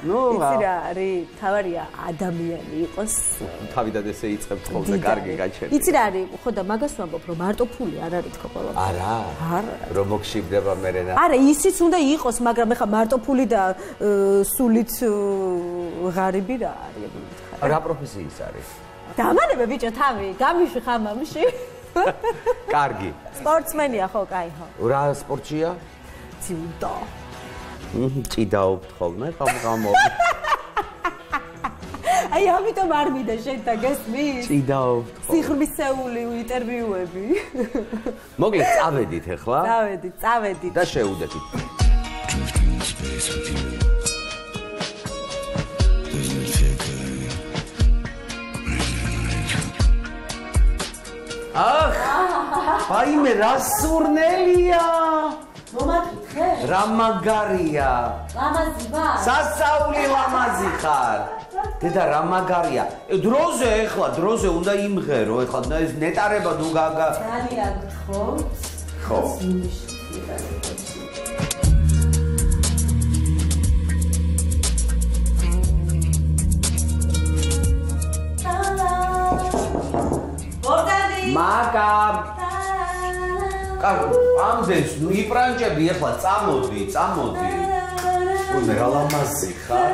ნუ იცი რა არის? თავარია ადამიანი იყოს. თავიდან ესე იწყებს ხოლმე კარგი გაჩერდი. იცი რა არის? ხო და მაგას ვამბობ რომ მარტო ფული არ არის თქო ყველა. არა. არა. რომ მოგშიბდება მერენა. არა, ისიც უნდა იყოს, მაგრამ ეხა მარტო ფული და სულით ღარიბი რა არის? რა პროფესიის არის? დამანებე ბიჭო თავი, გამიშვი ხამამში. კარგი. სპორტსმენია ხო, კაი ხო. რა სპორტია? ძიუდო. ჭიდაობთ ხოლმე ხამ-ხამო. აი ამიტომ არ მინდა შენთან გესმის? ჭიდაობთ. სიღრმისეული ინტერვიუები. მოგლეთ წავედით ახლა? წავედით. და შეუდეთით. ახ! ვაიმე რა სურნელია! მომაკითხე? რა მაგარია? ლამაზი ვარ? სასაული ლამაზი ხარ. დედა რა მაგარია? დროზე ეხლა დროზე უნდა იმღერო, ეხლა ეს ნეტარება თუ გაგა. ძალიან გთხოვთ. ხო. მაგა კარგი, ამდენს ნუ იპრანჭები ახლა წამოდი. ой, რა ლამაზი ხარ.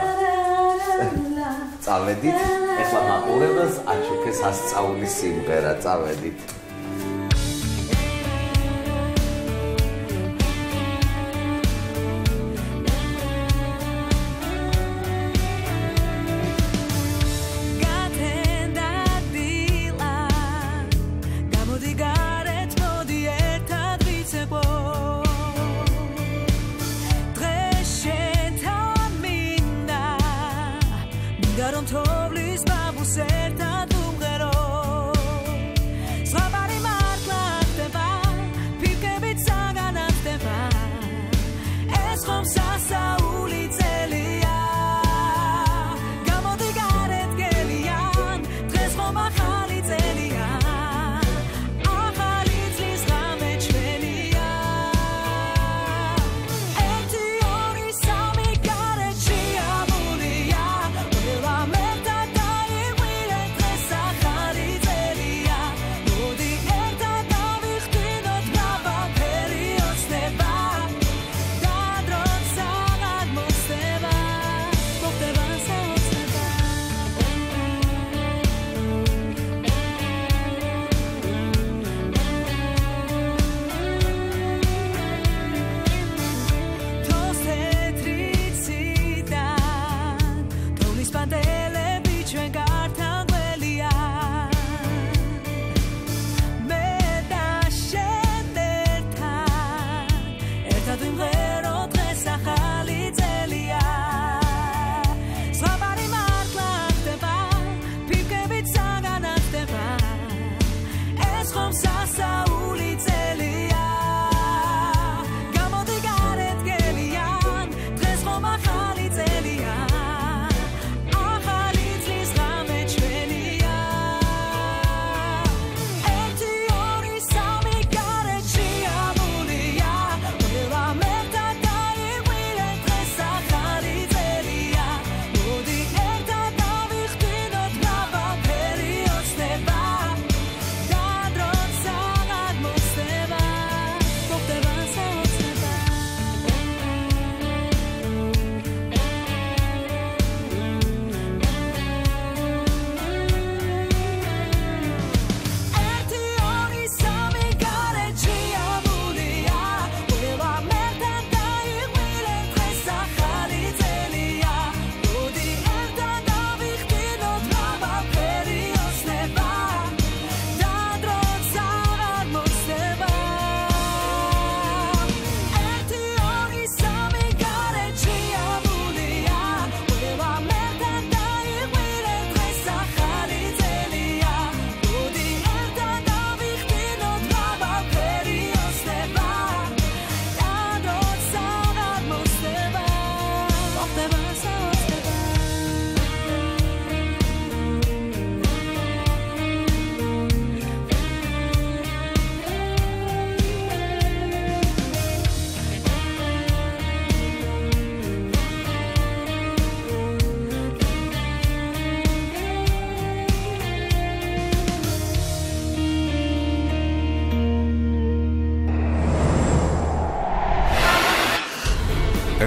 წავედით, ახლა მაყურებელს აჩუქეს ასწაულის სიმღერა, წავედით. Don't totally stop, we'll set that to get on.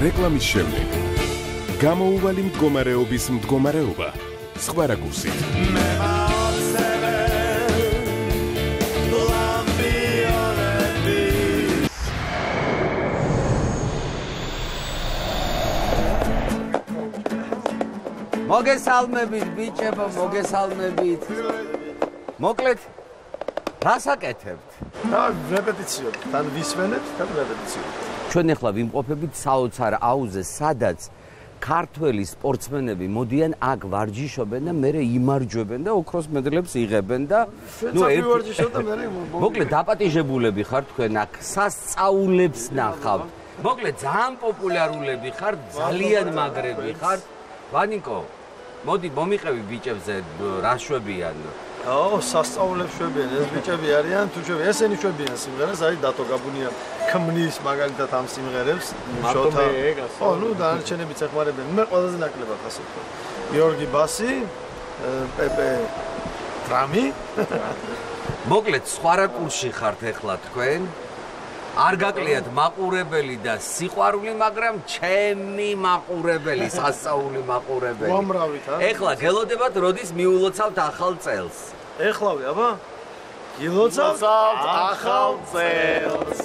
რეკლამის შემდეგ გამოუვალი მდგომარეობის მდგომარეობა სხვა რაკურსით მოგესალმებით ბიჭებო, მოგესალმებით. მოკლედ, რას აკეთებთ? რეპეტიციო, თან ვისვენებთ, თან რეპეტიციო. ჩვენ ახლა ვიმყოფებით საოცარ აუზზე, სადაც ქართველი სპორტსმენები მოდიან აქ ვარჯიშობენ და მერე იმარჯვებენ და ოქროს მედლებს იღებენ და მოკლედ დაპატიჟებულები ხართ თქვენ აქ სასწაულებს ნახავთ. მოკლედ ძალიან პოპულარულები ხართ, ძალიან მაგრები ხართ. ვანიკო, მოდი მომიყევი ბიჭებზე, რა შვებიან? სასწაულებს შვებიან, ეს ბიჭები არიან, თუ შვებიან, ესენი შვებიან სიმღერას, არის დატო გაბუნია ქმნის მაგალითად ამ სიმღერებს, შოთა. ნუ დანარჩენებიც ეხმარებიან. მე ყველაზე ნაკლებად ასე ვთქვა. გიორგი ბასი, პეპე ტრამი. მოკლედ, სხვა რაკურსში ხართ ახლა თქვენ? არ გაკლიათ მაყურებელი და სიყვარული, მაგრამ ჩემი მაყურებელი, სასწაული მაყურებელი. უამრავით, ეხლა გელოდებათ, როდის მიულოცავთ ახალ წელს? ეხლავე, აბა? გილოცავთ ახალ წელს.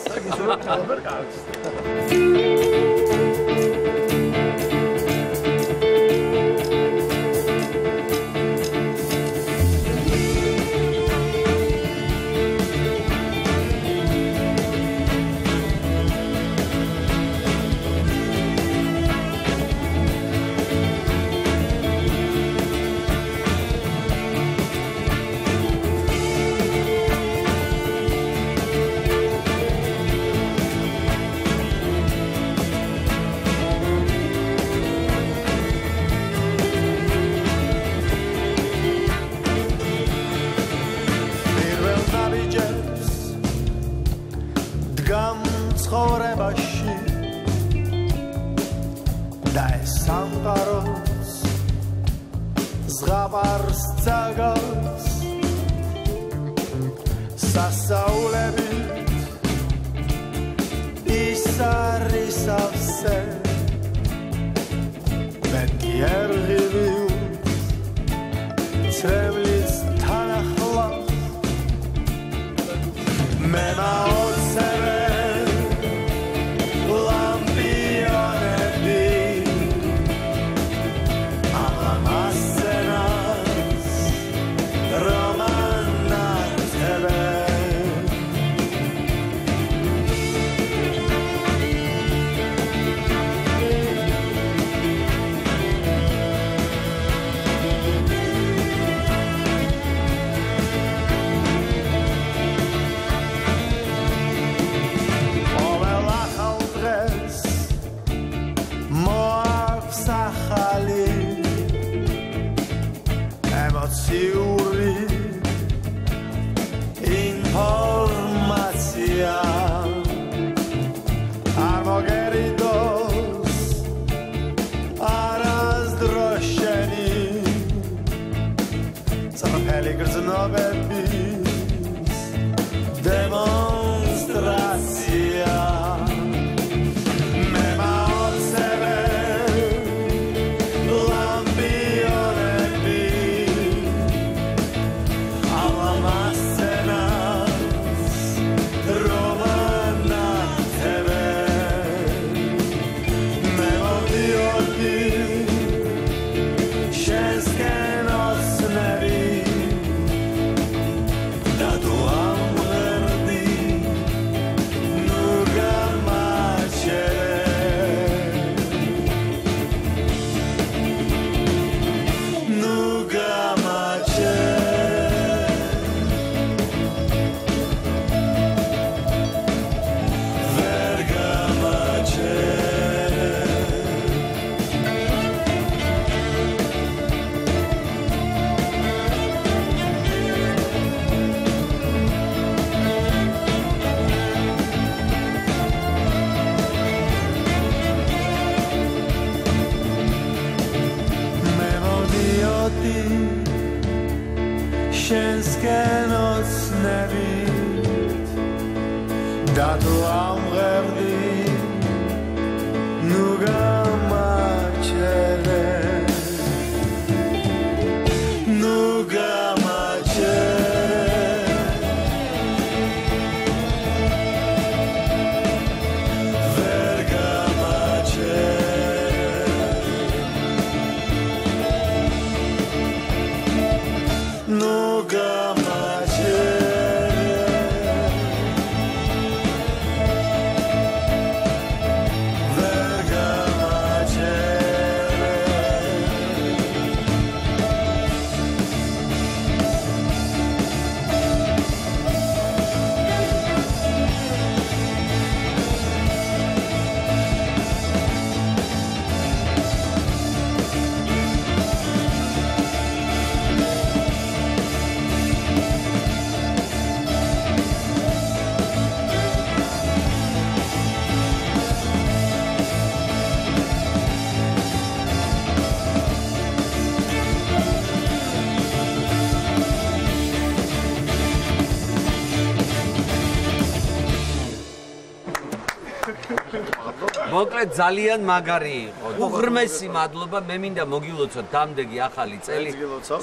მოკლედ ძალიან მაგარი იყო. უღრმესი მადლობა, მე მინდა მოგილოცოთ დამდეგი ახალი წელი.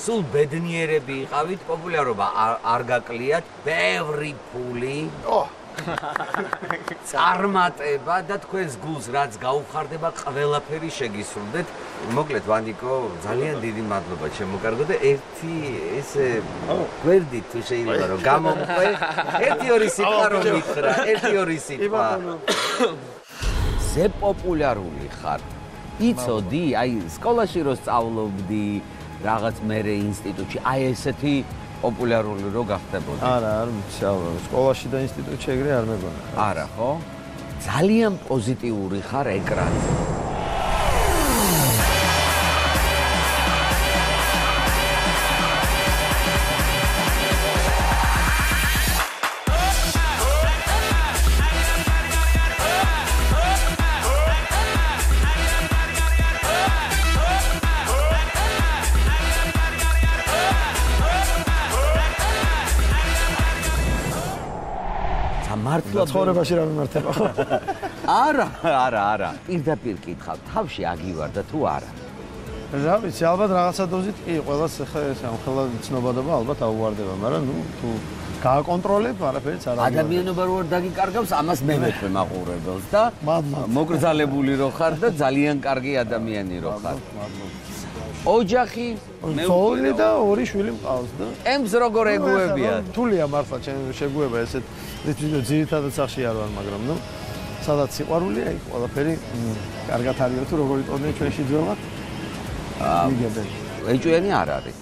სულ ბედნიერები იყავით, პოპულარობა არ გაკლიათ, ბევრი ფული. წარმატება და თქვენს გულს რაც გაუხარდება, ყველაფერი შეგისრულდეთ. მოკლედ ვანიკო, ძალიან დიდი მადლობა ჩემო კარგო და ერთი ესე გვერდით თუ შეიძლება რომ გამომყვე, ერთი ორი სიტყვა რომ მითხრა, ერთი ორი სიტყვა. ზე პოპულარული ხარ. იცოდი, აი სკოლაში რო სწავლობდი, რაღაც მერე ინსტიტუტში, აი ესეთი პოპულარული რო გახდებოდი. არა, არ ვიცი, სკოლაში და ინსტიტუტში ეგრე არ მეგონა. არა, ხო? ძალიან პოზიტიური ხარ ეკრანზე. მართლა ცხოვრებაში რა მიმართება ხო? არა. პირდაპირ კითხავ, თავში აგივარდა თუ არა? რა ვიცი, ალბათ რაღაცა დოზით კი, ყველას ხა ეს ამხელა ცნობადობა ალბათ აუვარდება, მაგრამ ნუ თუ გააკონტროლებ, არაფერიც არ არის. ადამიანობა რო არ დაგიკარგავს, ამას მე მეხვე მაყურებელს და მოგრძალებული რო ხარ და ძალიან კარგი ადამიანი რო ხარ. ოჯახი მეუღლე და ორი შვილი მყავს და ემს როგორ ეგუებიათ? თულია მართლა ჩემ შეგუება ესეთ ძირითადად სახში არ ვარ, მაგრამ ნუ სადაც სიყვარულია, იქ ყველაფერი კარგად არის თუ როგორ იტყოდნენ ჩვენში ძველად. მიგებენ. ეჭვიანი არ არის.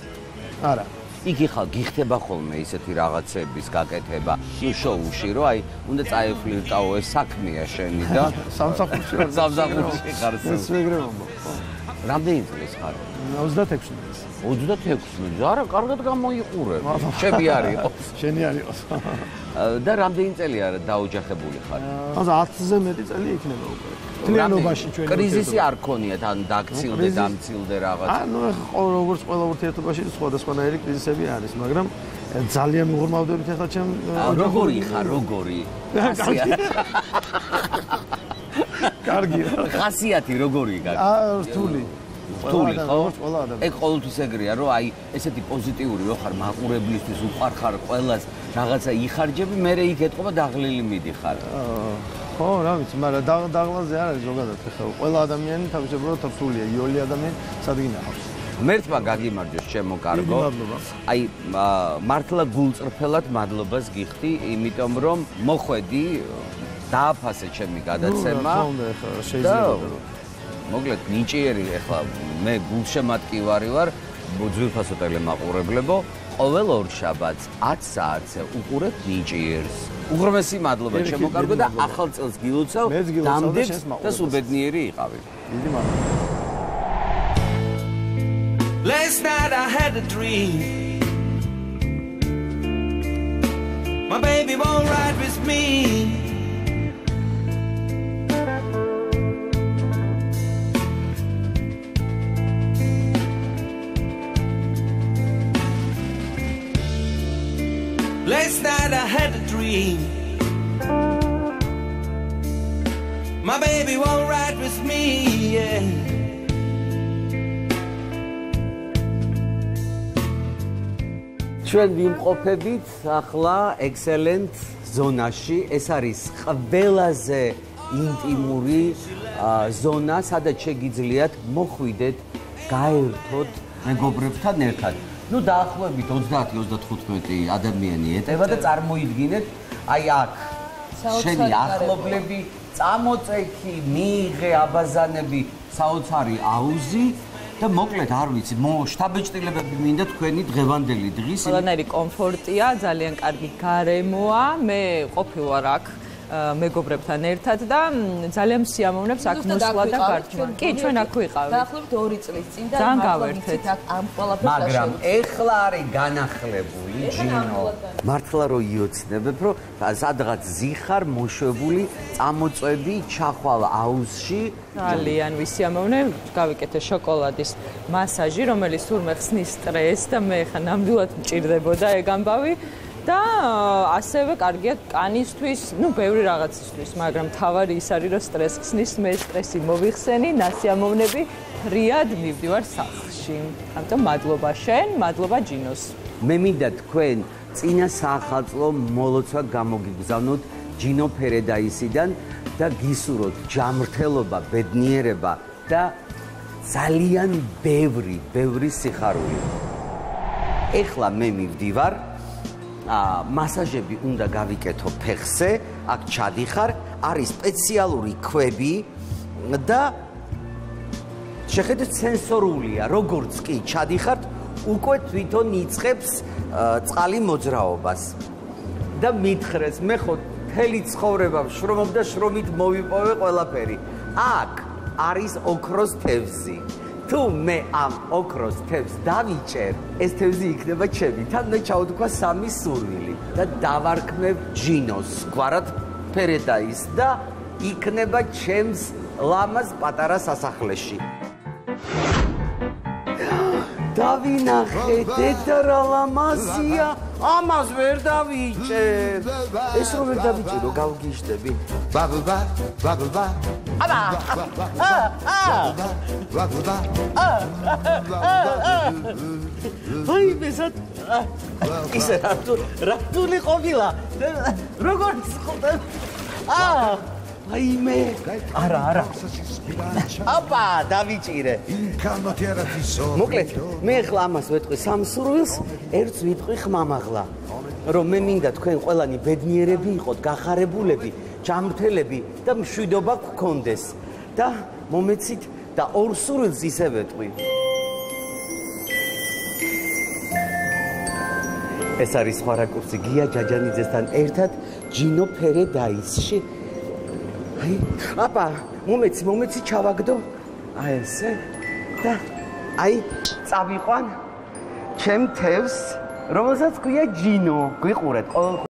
არა. იგი ხალ გიხდება ხოლმე ისეთი რაღაცების გაკეთება შოუში, რომ აი უნდა წაეფლირტაო, ეს საქმეა შენი და სამსახურში ხარ. ეს მეგრებობა. რამდენი წლის ხარ? 26 წლის. 26 წლის. არა, კარგად გამოიყურებ. შენი არის იყო. შენი არის იყო. და რამდენი წელია დაოჯახებული ხარ? 10-ზე მეტი წელი იქნება უკვე. თლიანობაში ჩვენი კრიზისი არ ქონიათ, ან დაქცილდე, დამცილდე რაღაც. ანუ როგორც ყველა ურთიერთობაში სხვადასხვანაირი კრიზისები არის, მაგრამ ძალიან უღრმავდებით ახლა ჩემ როგორი ხარ, როგორი? კარგი. ხასიათი როგორი გაქვს? რთული. რთული ხო? ეგ ყოველთვის ეგრეა, რომ აი ესეთი პოზიტიური რო ხარ, მაყურებლისთვის უყარ ხარ ყველას, რაღაცა იხარჯები, მე იქ ეთყობა დაღლილი მიდიხარ. ხო, რა ვიცი, მაგრამ დაღლაზე არ არის ზოგადად ხა. ყველა ადამიანი თავისებურად რთულია, იოლი ადამიანი სადგინახავს. მერთმა გაგიმარჯოს ჩემო კარგო. აი მართლა გულწრფელად მადლობას გიხდი, იმიტომ რომ მოხვედი დააფასე ჩემი გადაცემა. შეიძლება მოკლედ ნიჭიერი ახლა მე გულშემატკივარი ვარ ძვირფასო ტელემაყურებლებო ყოველ ორ შაბათს 10 საათზე უყურებ ნიჭიერს. უღრმესი მადლობა ჩემო კარგო და ახალ წელს გილოცავ დამდეგს და სუბედნიერი იყავი. დიდი მადლობა. Last night I had a dream. My baby won't ride with me. Last night I had a dream. My baby won't ride with me, yeah. ჩვენ ვიმყოფებით ახლა excellent ზონაში. ეს არის ყველაზე ინტიმური ზონა, სადაც შეგიძლიათ მოხვიდეთ, გაერთოთ მეგობრებთან ერთად. ნუ დაახლოებით 30-35 ადამიანი ეტევა და წარმოიდგინეთ, აი აქ შენი ახლობლები, წამოწექი, მიიღე აბაზანები, საოცარი აუზი და მოკლედ არ ვიცი, შთაბეჭდილებები მინდა თქვენი დღევანდელი დღის. ყველანაირი კომფორტია, ძალიან კარგი გარემოა. მე ყოფილვარ აქ მეგობრებთან ერთად და ძალიან მსიამოვნებს აქ მოსვლა და გარჩევა. კი, ჩვენ აქ ვიყავით. დაახლოებით 2 წლის წინ და ძალიან გავერთეთ. ამ ყველაფერს მაგრამ ეხლა არის განახლებული ჯინო. მართლა რო იოცნებებ, რომ სადღაც ზიხარ მოშვებული, წამოწვევი, ჩახვალ აუზში. ძალიან ვისიამოვნე, გავიკეთე შოკოლადის მასაჟი, რომელიც თურმე ხსნის სტრესს და მე ხა ნამდვილად მჭირდებოდა ეგ ამბავი. და ასევე კარგია კანისთვის, ნუ ბევრი რაღაცისთვის, მაგრამ თავარი ის არის, რომ სტრესს ხსნის, მე სტრესი მოვიხსენი, ნასიამოვნები, ფრიად მივდივარ სახლში. ამიტომ მადლობა შენ, მადლობა ჯინოს. მე მინდა თქვენ წინა საახალწლო მოლოცვა გამოგიგზავნოთ ჯინო ფერედაისიდან და გისურვოთ ჯანმრთელობა, ბედნიერება და ძალიან ბევრი სიხარული. ეხლა მე მივდივარ მასაჟები უნდა გავიკეთო ფეხზე, აქ ჩადიხარ, არის სპეციალური ქვები და შეხედეთ სენსორულია, როგორც კი ჩადიხართ, უკვე თვითონ იწყებს წყალი მოძრაობას და მითხრეს, მე ხო მთელი ცხოვრება ვშრომობ და შრომით მოვიპოვე ყველაფერი. აქ არის ოქროს თევზი. თუ მე ამ ოქროს თევზს დავიჭერ, ეს თევზი იქნება ჩემი. თან მე ჩავთქვა 3 სურვილი და დავარქმევ ჯინოს, გვარად ფერედაის და იქნება ჩემს ლამაზ პატარა სასახლეში. დავინახეთ რა ლამაზია, ამას ვერ დავიჭერ. ეს რო ვერ დავიჭერო, გავგიშდები. აი მესად ისე რატული ყოფილა როგორც ყოფილ აი მე არა აპა დავიჭირე მოკლედ მე ახლა ამას ვეთქვი სამსურვილს ერთს ვიტყვი ხმამაღლა რომ მე მინდა თქვენ ყველანი ბედნიერები იყოთ გახარებულები ჯანმრთელები და მშვიდობა გქონდეს და მომეცით და ორ სურვილს ისე ვეთყვი ეს არის სხვა რაკურსი გია ჯაჯანიძესთან ერთად ჯინო ფერედაისში აი აპა მომეცი ჩავაგდო აი ესე და აი წავიყვან ჩემ თევს რომელსაც ქვია ჯინო გვიყურეთ